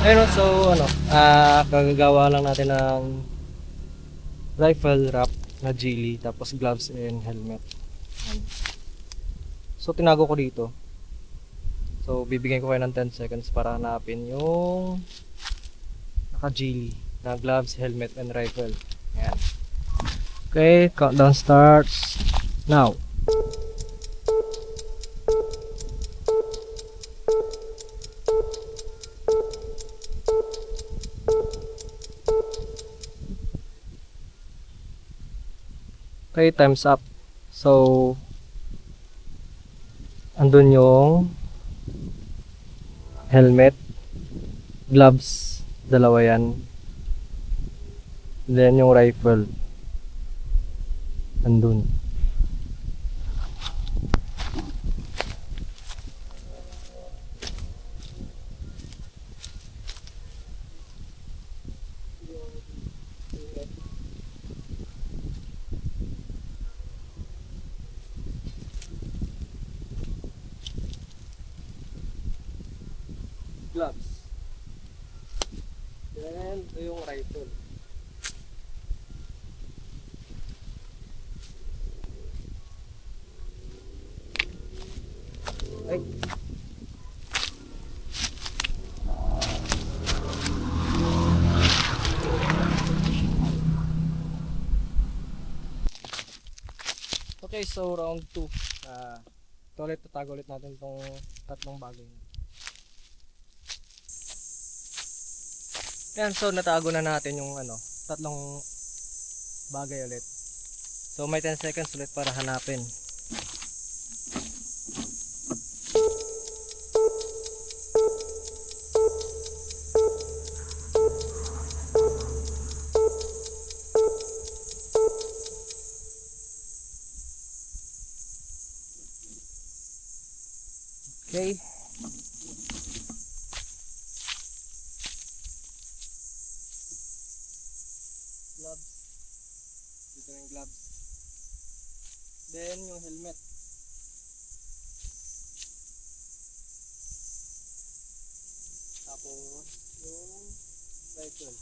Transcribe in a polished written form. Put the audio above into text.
Ayun, so kagagawa lang natin ng rifle wrap na jelly, tapos gloves and helmet. Ayan. So tinago ko dito. So bibigyan ko kayo ng 10 seconds para hanapin yung naka-jelly na gloves, helmet, and rifle. Ayan. Okay, countdown starts now. Okay, time's up. So andun yung helmet, gloves, dalawa yan. Then yung rifle andun. Gloves. Then ito yung rifle. Ay. Okay, so round 2. Ito ulit, tatago ulit natin itong tatlong bagay. Yan, so natago na natin yung tatlong bagay ulit. So may 10 seconds ulit para hanapin. Okay. Gloves. Dito yung gloves. Then yung helmet. Tapos yung rifle.